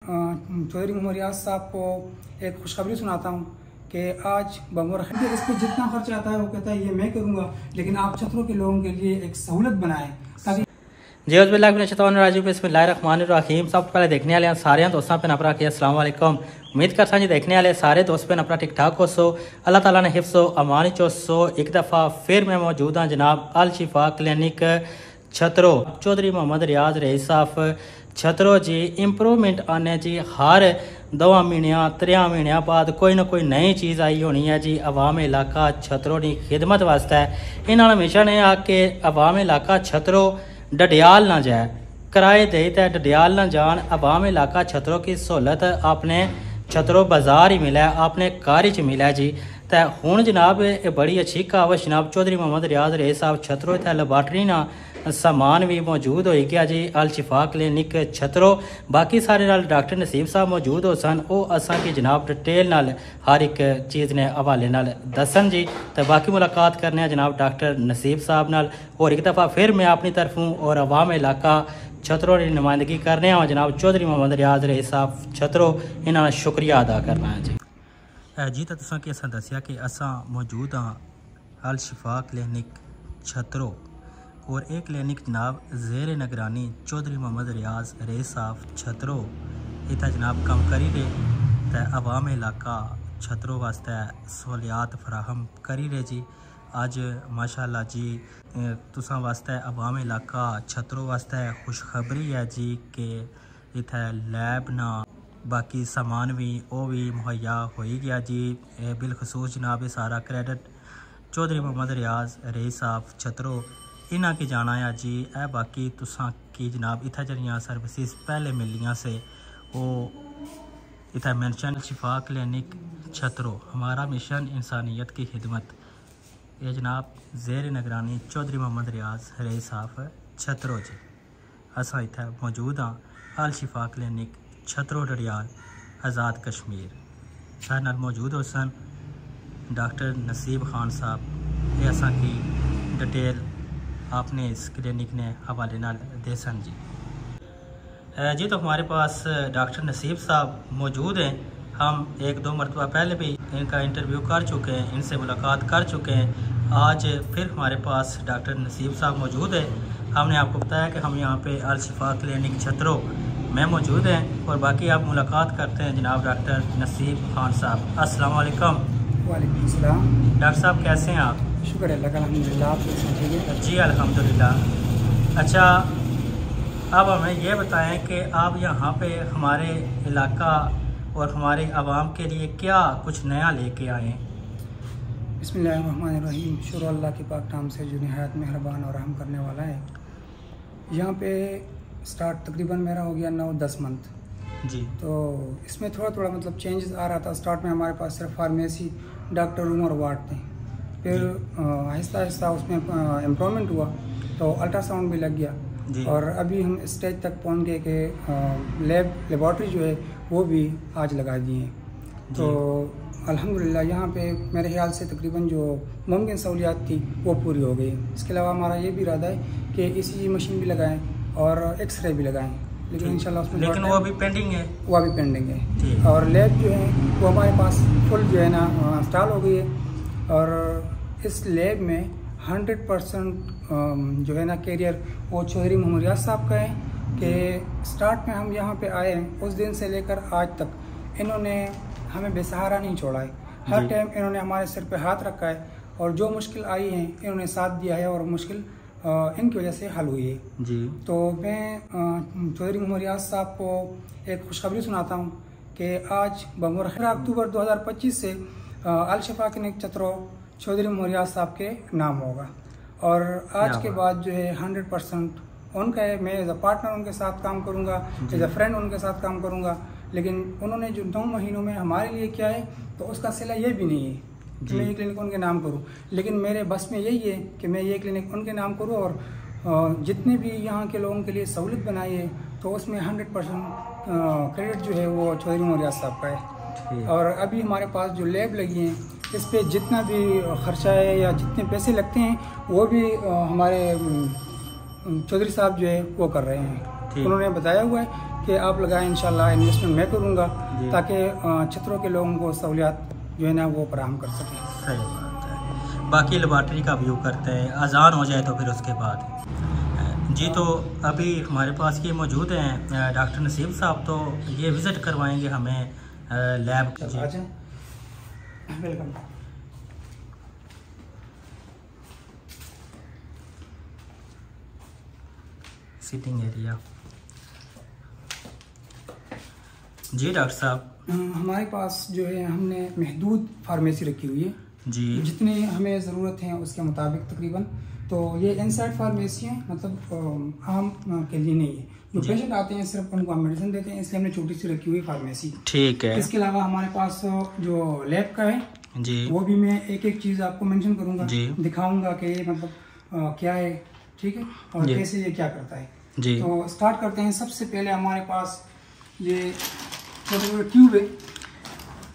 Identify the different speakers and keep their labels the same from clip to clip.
Speaker 1: चौधरी मोहम्मद रियाज साहब को एक खुशखबरी सुनाता हूँ कि आज बमूर इस पर जितना खर्चा आता है वो कहता है ये मैं करूँगा, लेकिन आप छतरों के लोगों के लिए एक सहूलत बनाएं ताकि
Speaker 2: बिस्मिल्लाहिर्रहमानिर्रहीम। सब पहले देखने वाले सारे दोस्तों पे नपरा किया अस्सलाम वालेकुम। उम्मीद करता जी देखने वाले सारे दोस्त पे नपरा ठीक ठाक हो सो, अल्लाह ताला ने हिफ्ज़ो अमानी चो सो। एक दफ़ा फिर मैं मौजूद हाँ जनाब अल शिफा क्लिनिक छतरो, चौधरी मोहम्मद रियाज रईस साहब छतरो जी। इम्प्रूवमेंट आने जी हर 2 महीने 3 महीनों बाद कोई ना कोई नई चीज़ आई होनी है जी। अवाम इलाका छतरो की खिदमत वास्ते इन्होंने हमेशा ने आके अवाम इलाका छतरो डडियाल ना जाए, किराए दे तो डडियाल ना जान। अवाम इलाका छतरों की सहूलत अपने छतरों बाजार ही मिला है, अपने घर च मिला जी। तो हूँ जनाब ये बड़ी अच्छी कहावत जनाब चौधरी मोहम्मद रियाज रईस साहब छतरों इतना लैबार्टरी ना सामान भी मौजूद हो गया जी अल शिफा क्लिनिक छतरो। बाकी सारे नाल डॉक्टर नसीब साहब मौजूद हो सन, वो असा की जनाब डिटेल नाल हर एक चीज़ ने हवाले नाल दसन जी। तो बाकी मुलाकात करने जनाब डॉक्टर नसीब साहब नाल। और एक दफ़ा फिर मैं अपनी तरफों और अवाम इलाका छतरो की नुमाइंदगी करने जनाब चौधरी मोहम्मद रियाज रईस साहब छतरो इन्होंने शुक्रिया अदा करना है जी। जी तो तुसा कि असा दसिया कि असा मौजूद हाँ अल शिफा क्लिनिक छतरो और एक क्लिनिक जनाब ज़ेर निगरानी चौधरी मोहम्मद रियाज रईस साहब छतरो इतना जनाब कम करी रहे। तो अवाम इलाका छतरो वास्ते सहूलियात फराहम करी रहे जी। अज माशाअल्लाह जी तुसा वास्ते अवाम इलाका छतरो वास्ते खुशखबरी है जी कि इत्थे लैब ना बाकी सामान भी वो भी मुहैया हो ही गया जी। बिलखसूस जनाब सारा क्रेडिट चौधरी मोहम्मद रियाज रईस साहब छतरो इन्हों की जाना है जी। बाकी तुसा की जनाब इतना जरिया सर्विसेज पहले मिलियाँ से वो इतना मेंशन शिफा क्लिनिक छतरो हमारा मिशन इंसानियत की खिदमत। ये जनाब ज़ेर निगरानी चौधरी मोहम्मद रियाज रईस साहब छतरो जी। असा इतना मौजूद हाँ अल शिफा क्लिनिक छतरो डडियाल आज़ाद कश्मीर। सारे नाल मौजूद हो सन डॉक्टर नसीब खान साहब। ये असा की डिटेल आपने इस क्लिनिक ने हवाले नाल दे सन जी। जी तो हमारे पास डॉक्टर नसीब साहब मौजूद हैं। हम 1-2 मरतबा पहले भी इनका इंटरव्यू कर चुके हैं, इनसे मुलाकात कर चुके हैं। आज फिर हमारे पास डॉक्टर नसीब साहब मौजूद है। हमने आपको बताया कि हम यहाँ पे अल शिफा क्लिनिक छतरो में मौजूद हैं। और बाकी आप मुलाकात करते हैं जनाब डॉक्टर नसीब खान साहब। अस्सलाम वालेकुम।
Speaker 1: वालेकुम सलाम।
Speaker 2: डॉक्टर साहब कैसे हैं आप?
Speaker 1: शुक्र अल्लाह का, अल्हम्दुलिल्लाह। आप ठीक है
Speaker 2: जी अल्हम्दुलिल्लाह। अच्छा अब हमें ये बताएं कि आप यहाँ पे हमारे इलाका और हमारे आवाम के लिए क्या कुछ नया लेके आए हैं?
Speaker 1: बिस्मिल्लाहिर्रहमानिर्रहीम। शुरू अल्लाह के पाक नाम से जो निहायत मेहरबान और रहम करने वाला है। यहाँ पे स्टार्ट तकरीबन मेरा हो गया 9-10 मंथ
Speaker 2: जी।
Speaker 1: तो इसमें थोड़ा थोड़ा मतलब चेंजेस आ रहा था। स्टार्ट में हमारे पास सिर्फ फार्मेसी डॉक्टर रूम और वार्ड थे, फिर आहिस्ता आहिस्ता उसमें इम्प्रूवमेंट हुआ तो अल्ट्रासाउंड भी लग गया। और अभी हम स्टेज तक पहुंच गए कि लेबॉर्ट्री जो है वो भी आज लगा दिए हैं। तो अल्हम्दुलिल्लाह यहाँ पे मेरे ख्याल से तकरीबन जो मुमकिन सहूलियात थी वो पूरी हो गई। इसके अलावा हमारा ये भी इरादा है कि ECG मशीन भी लगाएं और एक्सरे भी लगाएं, लेकिन इंशाल्लाह उसमें
Speaker 2: वो अभी पेंडिंग है।
Speaker 1: वो अभी पेंडिंग है। और लैब जो है वो हमारे पास फुल जो है ना इंस्टॉल हो गई है। और इस लैब में 100% जो है ना कैरियर वो चौधरी मोहम्मद रियाज साहब का है कि स्टार्ट में हम यहाँ पे आए हैं उस दिन से लेकर आज तक इन्होंने हमें बेसहारा नहीं छोड़ा है। हर टाइम इन्होंने हमारे सिर पे हाथ रखा है और जो मुश्किल आई है इन्होंने साथ दिया है और मुश्किल इनकी वजह से हल हुई है
Speaker 2: जी।
Speaker 1: तो मैं चौधरी मोहम्मद रियाज साहब को एक खुशखबरी सुनाता हूँ कि आज बमूर अक्टूबर 2025 से अल शिफा क्लिनिक छतरो चौधरी मोहम्मद रियाज साहब के नाम होगा। और आज के बाद जो है 100% उनका है। मैं एज अ पार्टनर उनके साथ काम करूँगा, एज अ फ्रेंड उनके साथ काम करूँगा। लेकिन उन्होंने जो 9 महीनों में हमारे लिए किया है तो उसका सिला ये भी नहीं है कि मैं ये क्लिनिक उनके नाम करूं। लेकिन मेरे बस में यही है कि मैं ये क्लिनिक उनके नाम करूं और जितने भी यहाँ के लोगों के लिए सहूलत बनाई है तो उसमें 100% क्रेडिट जो है वो चौधरी मोहम्मद रियाज साहब का है। और अभी हमारे पास जो लैब लगी हैं इस पर जितना भी खर्चा है या जितने पैसे लगते हैं वो भी हमारे चौधरी साहब जो है वो कर रहे हैं। उन्होंने बताया हुआ है कि आप लगाएं, इंशाल्लाह इन्वेस्टमेंट मैं करूँगा ताकि छतरों के लोगों को सहूलियात जो है ना वो फराहम कर सकें।
Speaker 2: सही बात है। बाकी लेबॉर्ट्री का व्यू करते हैं, अजान हो जाए तो फिर उसके बाद जी। तो अभी हमारे पास ये मौजूद हैं डॉक्टर नसीब साहब, तो ये विज़िट करवाएंगे हमें लैब।
Speaker 1: वेलकम।
Speaker 2: सिटिंग एरिया जी। डॉक्टर साहब
Speaker 1: हमारे पास जो है हमने महदूद फार्मेसी रखी हुई है
Speaker 2: जी,
Speaker 1: जितनी हमें ज़रूरत है उसके मुताबिक तकरीबन। तो ये इनसाइड फार्मेसी है, मतलब आम के लिए नहीं है। जो पेशेंट आते हैं सिर्फ उनको हम मेडिसिन देते हैं, इसलिए हमने छोटी सी रखी हुई फार्मेसी।
Speaker 2: ठीक है।
Speaker 1: इसके अलावा हमारे पास जो लैब का है
Speaker 2: जी, वो
Speaker 1: भी मैं एक एक चीज़ आपको मेंशन करूंगा, दिखाऊंगा कि ये मतलब क्या है, ठीक है, और कैसे ये क्या करता है जी। तो स्टार्ट करते हैं। सबसे पहले हमारे पास ये छोटे छोटे ट्यूब है।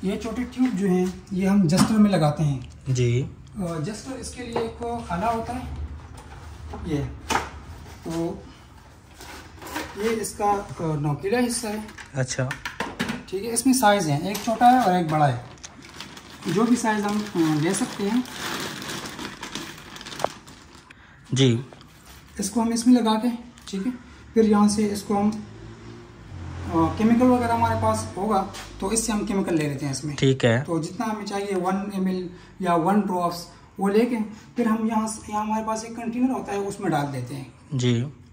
Speaker 1: ये छोटे ट्यूब जो हैं ये हम जस्टर में लगाते हैं जी। जस्टर इसके लिए एक आला होता है ये, तो ये इसका नोकीला हिस्सा है। अच्छा, ठीक है। इसमें साइज़ हैं, एक छोटा है और एक बड़ा है। जो भी साइज़ हम ले सकते हैं जी। इसको हम इसमें लगा के, ठीक है, फिर यहाँ से इसको हम केमिकल वगैरह हमारे पास होगा तो इससे हम केमिकल ले लेते हैं इसमें, ठीक है। तो जितना हमें चाहिए 1 ml या 1 ड्रॉप्स वो लेके फिर हम यहाँ हमारे पास एक कंटेनर होता है उसमें डाल देते हैं जी,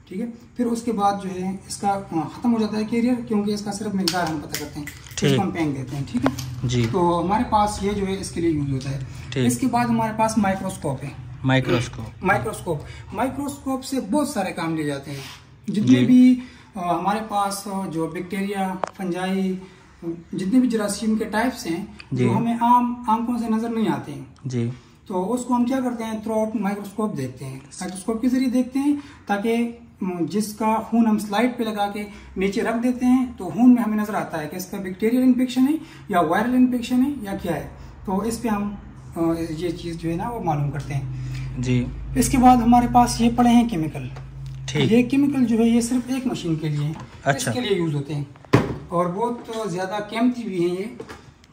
Speaker 1: ठीक है। फिर उसके बाद जो है इसका ख़त्म हो जाता है कैरियर, क्योंकि इसका सिर्फ मिकदार हम पता करते हैं, इसको हम फेंक देते हैं, ठीक है जी। तो हमारे पास ये जो है इसके लिए यूज होता है। इसके बाद हमारे पास माइक्रोस्कोप है। माइक्रोस्कोप से बहुत सारे काम लिए जाते हैं। जितने भी हमारे पास जो बैक्टीरिया, फंजाई, जितने भी जरासीम के टाइप्स हैं जो हमें आम आंखों से नजर नहीं आते हैं जी, तो उसको हम क्या करते हैं, थ्रू आउट माइक्रोस्कोप देखते हैं। माइक्रोस्कोप के जरिए देखते हैं ताकि जिसका खून हम स्लाइड पे लगा के नीचे रख देते हैं तो खून में हमें नजर आता है कि इसका बैक्टीरियल इन्फेक्शन है या वायरल इन्फेक्शन है या क्या है। तो इस पे हम ये चीज जो है ना वो मालूम करते हैं जी। इसके बाद हमारे पास ये पड़े हैं केमिकल। ये केमिकल जो है ये सिर्फ एक मशीन के लिए, अच्छा, इसके लिए यूज होते हैं और बहुत ज्यादा कीमती भी हैं ये।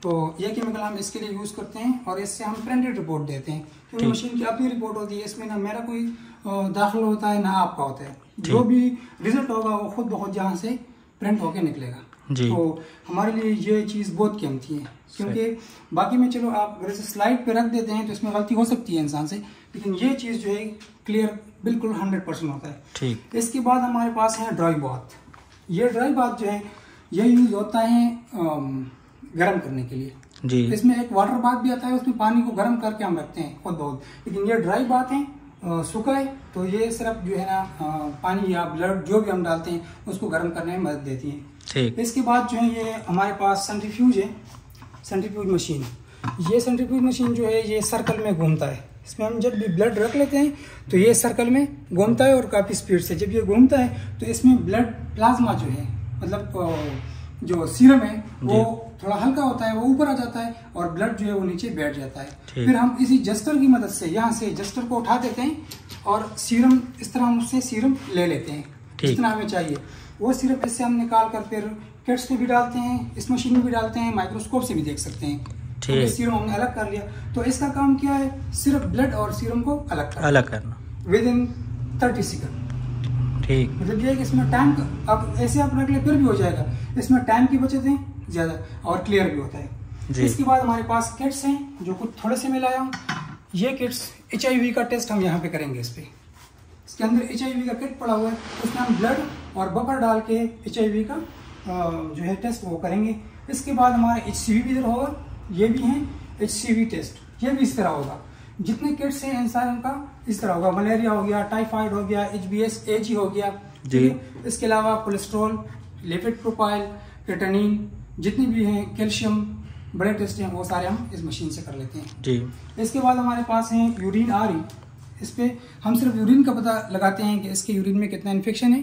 Speaker 1: तो ये केमिकल हम इसके लिए यूज करते हैं और इससे हम प्रिंटेड रिपोर्ट देते हैं, क्योंकि मशीन की अपनी रिपोर्ट होती है, इसमें ना मेरा कोई दाखिल होता है ना आपका होता है। जो भी रिजल्ट होगा वो खुद बहुत जहाँ से प्रिंट होके निकलेगा जी। तो हमारे लिए ये चीज बहुत कीमती है, क्योंकि बाकी में चलो आप अगर स्लाइड पे रख देते हैं तो इसमें गलती हो सकती है इंसान से, लेकिन ये चीज जो है क्लियर बिल्कुल 100% होता है ठीक। इसके बाद हमारे पास है ड्राई बाथ। ये ड्राई बाथ जो है ये यूज होता है गर्म करने के लिए जी। इसमें एक वाटर बाथ भी आता है, उसमें पानी को गर्म करके हम रखते हैं खुद बहुत, लेकिन ये ड्राई बाथ है सूखा है, तो ये सिर्फ जो है ना पानी या ब्लड जो भी हम डालते हैं उसको गर्म करने में मदद देती है ठीक। इसके बाद जो है ये हमारे पास सेंट्रीफ्यूज है, सेंट्रीफ्यूज मशीन। ये सेंट्रीफ्यूज मशीन जो है ये सर्कल में घूमता है। इसमें हम जब भी ब्लड रख लेते हैं तो ये सर्कल में घूमता है और काफ़ी स्पीड से जब ये घूमता है तो इसमें ब्लड प्लाज्मा जो है, मतलब जो सीरम है वो थोड़ा हल्का होता है, वो ऊपर आ जाता है और ब्लड जो है वो नीचे बैठ जाता है। फिर हम इसी जस्टर की मदद से यहाँ से जस्टर को उठा देते हैं और सीरम इस तरह हम उससे सीरम ले लेते हैं जितना हमें चाहिए। वो सिर्फ इससे हम निकाल कर फिर किट्स में भी डालते हैं, इस मशीन में भी डालते हैं, माइक्रोस्कोप से भी देख सकते हैं। तो सीरम हमने अलग कर लिया, तो इसका काम क्या है, सिर्फ ब्लड और सीरम को अलग करना विद इन 30 सेकंड ठीक। मतलब ये कि इसमें टाइम, अब ऐसे आप रख ले फिर भी हो जाएगा, इसमें टाइम की बचत है ज्यादा और क्लियर भी होता है। इसके बाद हमारे पास किट्स हैं जो कुछ थोड़े से मैं लाया हूँ। ये किट्स HIV का टेस्ट हम यहाँ पे करेंगे। इसके अंदर HIV का किट पड़ा हुआ है, उसमें हम ब्लड और बफर डाल के HIV का जो है टेस्ट वो करेंगे। इसके बाद हमारा HCV भी इधर होगा, ये भी है HCV टेस्ट, ये भी इस तरह होगा। जितने किट्स हैं इंसान का इस तरह होगा, मलेरिया हो गया, टाइफाइड हो गया, HBS AG हो गया जी। इसके अलावा कोलेस्ट्रॉल, लिपिड प्रोफाइल, क्रिएटिनिन, जितने भी हैं कैल्शियम, बड़े टेस्ट हैं वो सारे हम इस मशीन से कर लेते हैं जी। इसके बाद हमारे पास है यूरिन आ रही, इस पे हम सिर्फ यूरिन का पता लगाते हैं कि इसके यूरिन में कितना इन्फेक्शन है,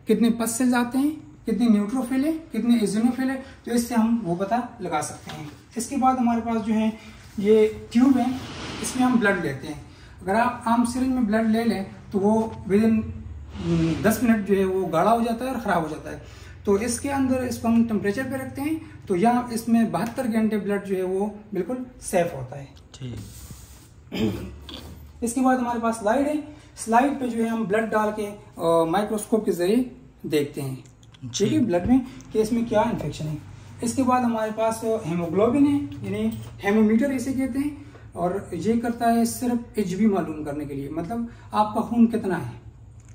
Speaker 1: कितने पस सेल्स आते हैं, कितने न्यूट्रोफिल है, कितने इजोनोफिल है, तो इससे हम वो पता लगा सकते हैं। इसके बाद हमारे पास जो है ये ट्यूब है, इसमें हम ब्लड लेते हैं। अगर आप आम सिरिंज में ब्लड ले लें तो वो विद इन 10 मिनट जो है वो गाढ़ा हो जाता है और ख़राब हो जाता है। तो इसके अंदर इसको हम टेम्परेचर पे रखते हैं तो यहाँ इसमें 72 घंटे ब्लड जो है वो बिल्कुल सेफ होता है।
Speaker 2: ठीक।
Speaker 1: इसके बाद हमारे पास स्लाइड है, स्लाइड पे जो है हम ब्लड डाल के माइक्रोस्कोप के जरिए देखते हैं, ठीक है, ब्लड में कि इसमें क्या इन्फेक्शन है। इसके बाद हमारे पास हेमोग्लोबिन है, यानी हेमोमीटर इसे कहते हैं, और ये करता है सिर्फ HB मालूम करने के लिए, मतलब आपका खून कितना है,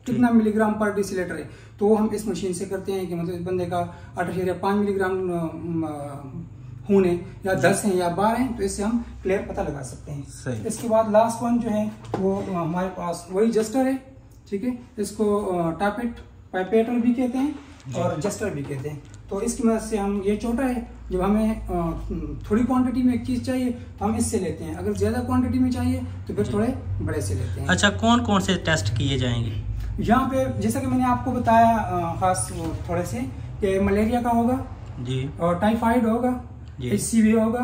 Speaker 1: कितना मिलीग्राम पर डेसीलीटर है। तो हम इस मशीन से करते हैं कि मतलब इस बंदे का 8.5 मिलीग्राम खून है या 10 है या 12 है, तो इससे हम क्लियर पता लगा सकते हैं। इसके बाद लास्ट वन जो है वो हमारे पास वही जस्टर है, ठीक है, इसको पाइपेटर भी कहते हैं और जस्टर भी कहते हैं। तो इसकी मदद से हम, ये छोटा है, जब हमें थोड़ी क्वांटिटी में एक चीज़ चाहिए तो हम इससे लेते हैं, अगर ज़्यादा क्वांटिटी में चाहिए तो फिर थोड़े बड़े से लेते हैं।
Speaker 2: अच्छा, कौन कौन से टेस्ट किए जाएंगे
Speaker 1: यहाँ पे? जैसा कि मैंने आपको बताया खास थोड़े से, कि मलेरिया का होगा
Speaker 2: जी, और
Speaker 1: टाइफाइड होगा, HCV होगा,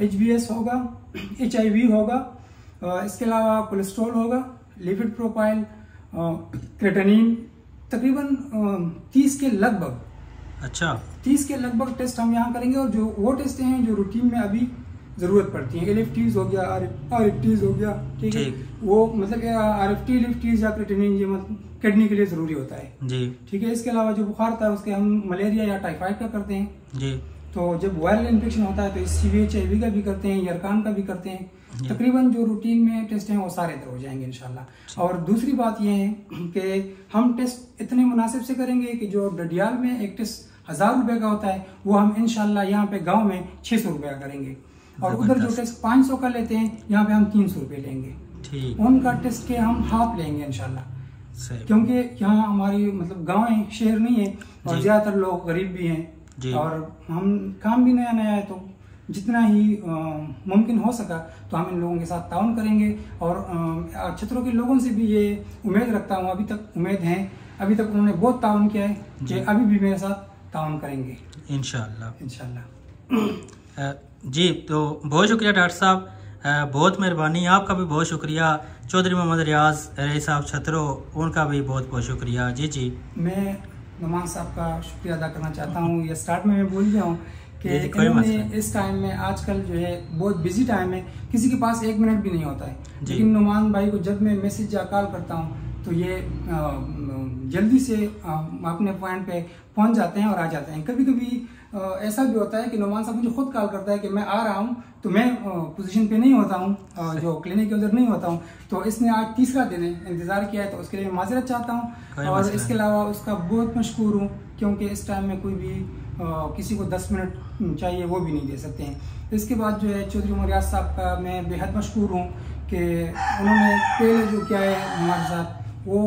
Speaker 1: HBS होगा, HIV होगा, इसके अलावा कोलेस्ट्रॉल होगा, लिपिड प्रोफाइल, क्रेटिनिन, तकरीबन 30 के लगभग।
Speaker 2: अच्छा,
Speaker 1: 30 के लगभग टेस्ट हम यहाँ करेंगे, और जो वो टेस्ट हैं जो रूटीन में अभी जरूरत पड़ती है, LFTs हो गया, RFTs हो गया, ठीक है, वो मतलब RFT, LFTs या क्रेटिनिन ये मतलब किडनी के लिए जरूरी होता है
Speaker 2: जी,
Speaker 1: ठीक है। इसके अलावा जो बुखार होता है उसके हम मलेरिया या टाइफाइड का करते हैं
Speaker 2: जी।
Speaker 1: तो जब वायरल इन्फेक्शन होता है तो HCV, HIV का भी करते हैं, यरकान का भी करते हैं। तकरीबन जो रूटीन में टेस्ट हैं वो सारे इधर हो जाएंगे इंशाल्लाह। और दूसरी बात ये है कि हम टेस्ट इतने मुनासिब से करेंगे कि जो डडियाल में एक टेस्ट 1000 रुपए का होता है वो हम इंशाल्लाह यहाँ पे गांव में 600 रुपए का करेंगे, और उधर जो टेस्ट 500 का लेते हैं यहाँ पे हम 300 रुपए लेंगे। उनका टेस्ट के हम हाफ लेंगे इंशाल्लाह, क्योंकि यहाँ हमारी मतलब गाँव है, शहर नहीं है, और ज्यादातर लोग गरीब भी हैं, और हम काम भी नया नया है, तो जितना ही मुमकिन हो सका तो हम इन लोगों के साथ ताउन करेंगे। और छतरों के लोगों से भी ये उम्मीद रखता हूँ, अभी तक उम्मीद है, अभी तक उन्होंने बहुत ताउन किया है कि अभी भी मेरे साथ ताउन करेंगे इंशाल्लाह।
Speaker 2: जी, तो बहुत शुक्रिया डॉक्टर साहब, बहुत मेहरबानी, आपका भी बहुत शुक्रिया। चौधरी मोहम्मद रियाज रईस साहब छतरो, उनका भी बहुत बहुत शुक्रिया। जी,
Speaker 1: मैं नुमान साहब का शुक्रिया अदा करना चाहता हूँ। ये स्टार्ट में मैं भूल गया हूँ कि इन्होंने इस टाइम में, आजकल जो है बहुत बिजी टाइम है, किसी के पास 1 मिनट भी नहीं होता है, लेकिन नुमान भाई को जब मैं मैसेज या कॉल करता हूँ तो ये जल्दी से अपने पॉइंट पे पहुंच जाते हैं और आ जाते हैं। कभी कभी ऐसा भी होता है कि नुमान साहब मुझे खुद कॉल करता है कि मैं आ रहा हूँ, तो मैं पोजीशन पे नहीं होता हूँ, जो क्लिनिक के उधर नहीं होता हूँ, तो इसने आज तीसरा दिन इंतजार किया है, तो उसके लिए मैं माजरत चाहता हूँ। और इसके अलावा उसका बहुत मशकूर हूँ, क्योंकि इस टाइम में कोई भी किसी को 10 मिनट चाहिए वो भी नहीं दे सकते हैं। इसके बाद जो है चौधरी मोहम्मद रियाज साहब का मैं बेहद मशकूर हूँ कि उन्होंने पहले जो किया है हमारे साथ वो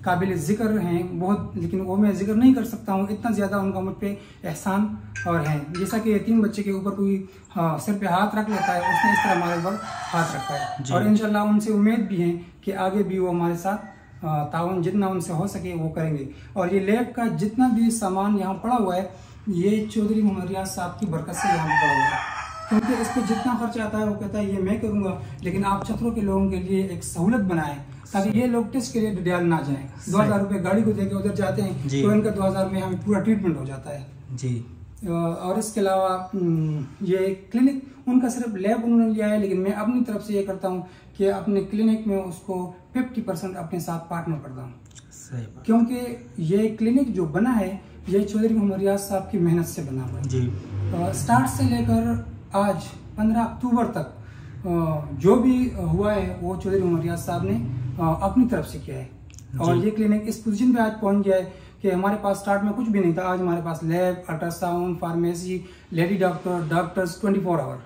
Speaker 1: काबिल ज़िक्र हैं बहुत, लेकिन वो मैं जिक्र नहीं कर सकता हूँ, इतना ज़्यादा उनका मुझ पे एहसान और है। जैसा कि 3 बच्चे के ऊपर कोई सिर पे हाथ रख लेता है, उसने इस तरह हमारे ऊपर हाथ रखा है, और इंशाल्लाह उनसे उम्मीद भी है कि आगे भी वो हमारे साथ ताउन जितना उनसे हो सके वो करेंगे। और ये लैब का जितना भी सामान यहाँ पड़ा हुआ है, ये चौधरी मोहम्मद रियाज साहब की बरकत से यहाँ पड़ा हुआ है, क्योंकि इस पर जितना खर्चा आता है वो कहता है ये मैं करूँगा, लेकिन आप छतरों के लोगों के लिए एक सहूलत बनाएं ताकि ये लोग टेस्ट के लिए डडियाल ना जाएं। 2000 रुपए गाड़ी को देके उधर जाते हैं तो इनका 2000 में हमें पूरा ट्रीटमेंट हो जाता है जी। और इसके अलावा ये क्लिनिक उनका सिर्फ लैब उन्होंने लिया है, लेकिन मैं अपनी तरफ से ये करता हूँ कि अपने क्लिनिक में उसको 50% अपने साथ पार्टनर करता हूँ, क्योंकि ये क्लिनिक जो बना है ये चौधरी मोहम्मद रियाज साहब की मेहनत से बना हुआ है जी। स्टार्ट से लेकर आज 15 अक्टूबर तक जो भी हुआ है वो चौधरी मोहम्मद रियाज साहब ने अपनी तरफ से किया है, और ये क्लिनिक इस पोजीशन पे आज पहुंच गया है कि हमारे पास स्टार्ट में कुछ भी नहीं था, आज हमारे पास lab, ultrasound, pharmacy, lady doctors 24 hour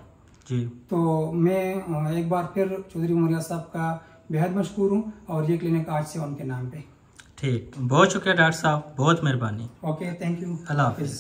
Speaker 1: जी। तो मैं एक बार फिर चौधरी मोहम्मद रियाज साहब का बेहद मशकूर हूँ, और ये क्लिनिक आज से उनके नाम पे।
Speaker 2: ठीक, बहुत शुक्रिया डॉक्टर साहब, बहुत मेहरबानी।
Speaker 1: Okay, thank you,
Speaker 2: Allah Hafiz.